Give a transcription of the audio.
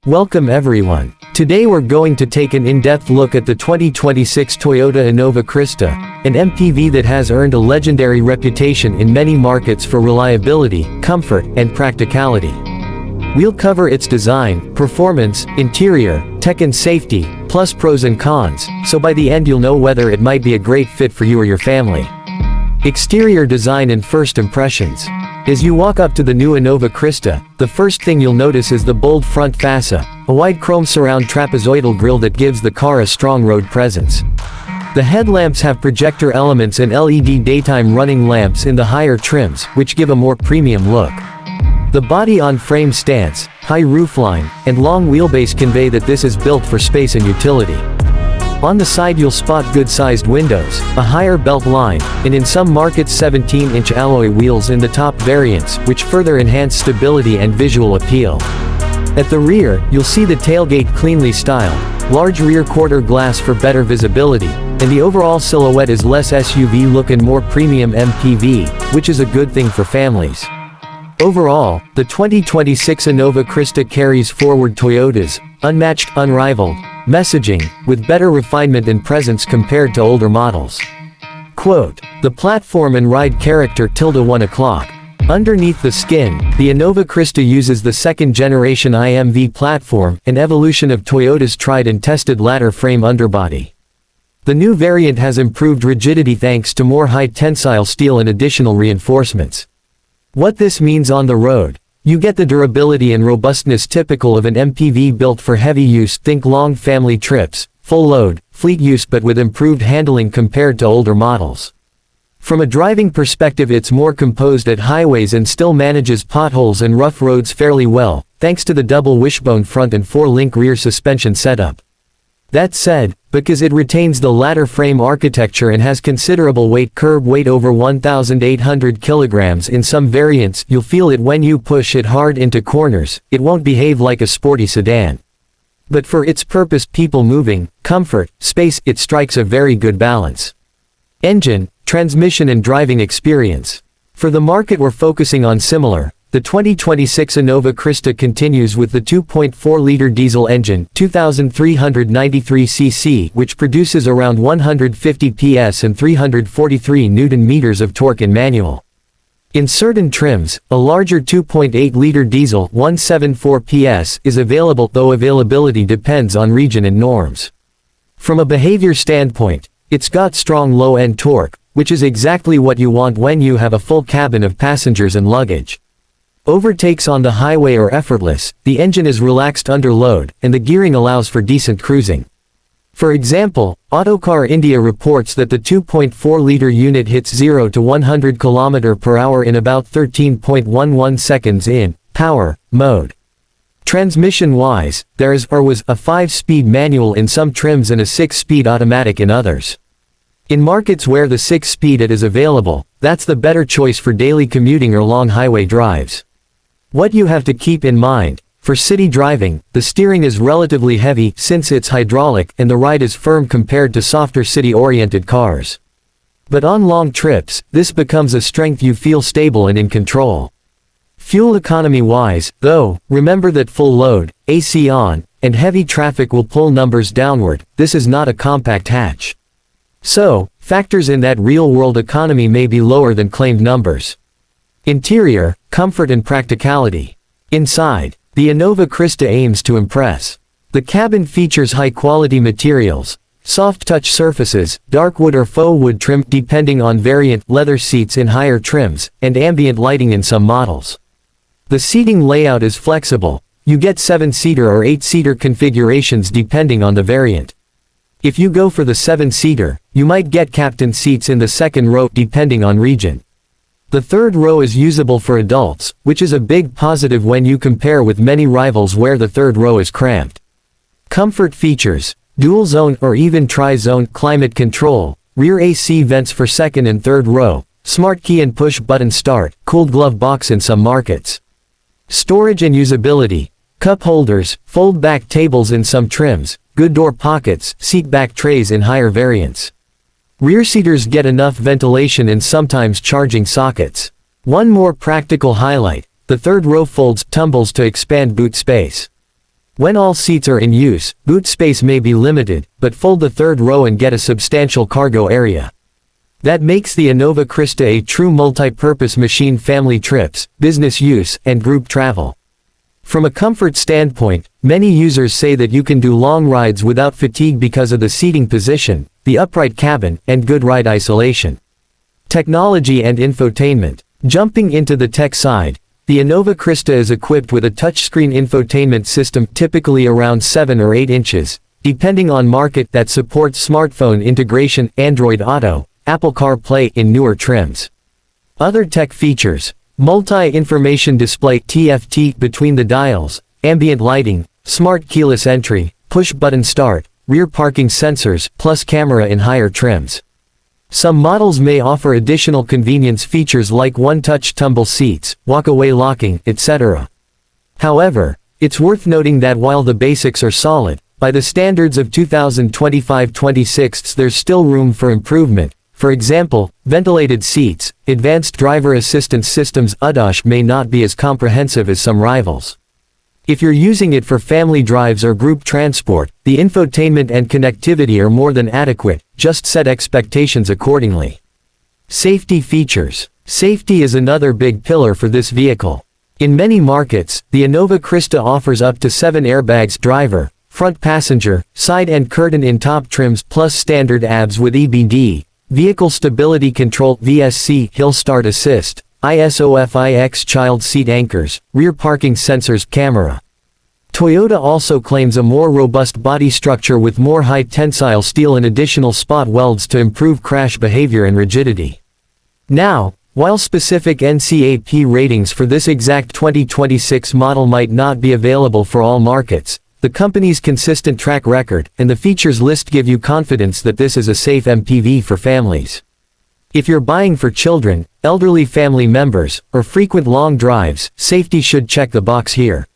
Welcome everyone. Today we're going to take an in-depth look at the 2026 Toyota Innova Crysta, an MPV that has earned a legendary reputation in many markets for reliability, comfort, and practicality. We'll cover its design, performance, interior, tech and safety, plus pros and cons, so by the end you'll know whether it might be a great fit for you or your family. Exterior design and first impressions. As you walk up to the new Innova Crysta, the first thing you'll notice is the bold front fascia, a wide chrome surround trapezoidal grille that gives the car a strong road presence. The headlamps have projector elements and LED daytime running lamps in the higher trims, which give a more premium look. The body-on-frame stance, high roofline, and long wheelbase convey that this is built for space and utility. On the side you'll spot good-sized windows, a higher belt line, and in some markets 17-inch alloy wheels in the top variants, which further enhance stability and visual appeal. At the rear, you'll see the tailgate cleanly styled, large rear quarter glass for better visibility, and the overall silhouette is less SUV look and more premium MPV, which is a good thing for families. Overall, the 2026 Innova Crysta carries forward Toyota's unmatched, unrivaled messaging, with better refinement and presence compared to older models. Quote, "The platform and ride character ~1 o'clock. Underneath the skin, the Innova Crysta uses the second-generation IMV platform, an evolution of Toyota's tried and tested ladder frame underbody. The new variant has improved rigidity thanks to more high-tensile steel and additional reinforcements. What this means on the road: you get the durability and robustness typical of an MPV built for heavy use, think long family trips, full load, fleet use, but with improved handling compared to older models. From a driving perspective, it's more composed at highways and still manages potholes and rough roads fairly well, thanks to the double wishbone front and 4-link rear suspension setup. That said, because it retains the ladder frame architecture and has considerable weight, curb weight over 1,800 kilograms in some variants, you'll feel it when you push it hard into corners. It won't behave like a sporty sedan. But for its purpose, people moving, comfort, space, it strikes a very good balance. Engine, transmission and driving experience. For the market we're focusing on similar, the 2026 Innova Crysta continues with the 2.4-liter diesel engine, 2,393 cc, which produces around 150 PS and 343 Nm of torque in manual. In certain trims, a larger 2.8-liter diesel, 174 PS, is available, though availability depends on region and norms. From a behavior standpoint, it's got strong low-end torque, which is exactly what you want when you have a full cabin of passengers and luggage. Overtakes on the highway are effortless, the engine is relaxed under load, and the gearing allows for decent cruising. For example, Autocar India reports that the 2.4-liter unit hits 0 to 100 km/h in about 13.11 seconds in power mode. Transmission-wise, there is or was a 5-speed manual in some trims and a 6-speed automatic in others. In markets where the 6-speed is available, that's the better choice for daily commuting or long highway drives. What you have to keep in mind: for city driving, the steering is relatively heavy since it's hydraulic, and the ride is firm compared to softer city-oriented cars. But on long trips, this becomes a strength. You feel stable and in control. Fuel economy-wise, though, remember that full load, AC on, and heavy traffic will pull numbers downward. This is not a compact hatch. So, factors in that real-world economy may be lower than claimed numbers. Interior, comfort and practicality. Inside, the Innova Crysta aims to impress. The cabin features high-quality materials, soft-touch surfaces, dark wood or faux wood trim depending on variant, leather seats in higher trims, and ambient lighting in some models. The seating layout is flexible. You get 7-seater or 8-seater configurations depending on the variant. If you go for the 7-seater, you might get captain seats in the second row depending on region. The third row is usable for adults, which is a big positive when you compare with many rivals where the third row is cramped. Comfort features: dual zone or even tri-zone climate control, rear AC vents for second and third row, smart key and push button start, cooled glove box in some markets. Storage and usability: cup holders, fold back tables in some trims, good door pockets, seat back trays in higher variants. Rear seaters get enough ventilation and sometimes charging sockets. One more practical highlight: the third row folds, tumbles to expand boot space. When all seats are in use, boot space may be limited, but fold the third row and get a substantial cargo area. That makes the Innova Crysta a true multi-purpose machine: family trips, business use, and group travel. From a comfort standpoint, many users say that you can do long rides without fatigue because of the seating position, the upright cabin, and good ride isolation. Technology and infotainment. Jumping into the tech side, the Innova Crysta is equipped with a touchscreen infotainment system typically around 7 or 8 inches, depending on market, that supports smartphone integration, Android Auto, Apple CarPlay in newer trims. Other tech features: multi-information display (TFT) between the dials, ambient lighting, smart keyless entry, push-button start, rear parking sensors, plus camera in higher trims. Some models may offer additional convenience features like one-touch tumble seats, walk-away locking, etc. However, it's worth noting that while the basics are solid, by the standards of 2025-26 there's still room for improvement. For example, ventilated seats, advanced driver assistance systems (ADAS) may not be as comprehensive as some rivals. If you're using it for family drives or group transport, the infotainment and connectivity are more than adequate, just set expectations accordingly. Safety features. Safety is another big pillar for this vehicle. In many markets, the Innova Crysta offers up to 7 airbags: driver, front passenger, side and curtain in top trims, plus standard ABS with EBD, vehicle stability control (VSC), hill start assist, ISOFIX child seat anchors, rear parking sensors, camera. Toyota also claims a more robust body structure with more high tensile steel and additional spot welds to improve crash behavior and rigidity. Now, while specific NCAP ratings for this exact 2026 model might not be available for all markets, the company's consistent track record and the features list give you confidence that this is a safe MPV for families. If you're buying for children, elderly family members, or frequent long drives, safety should check the box here.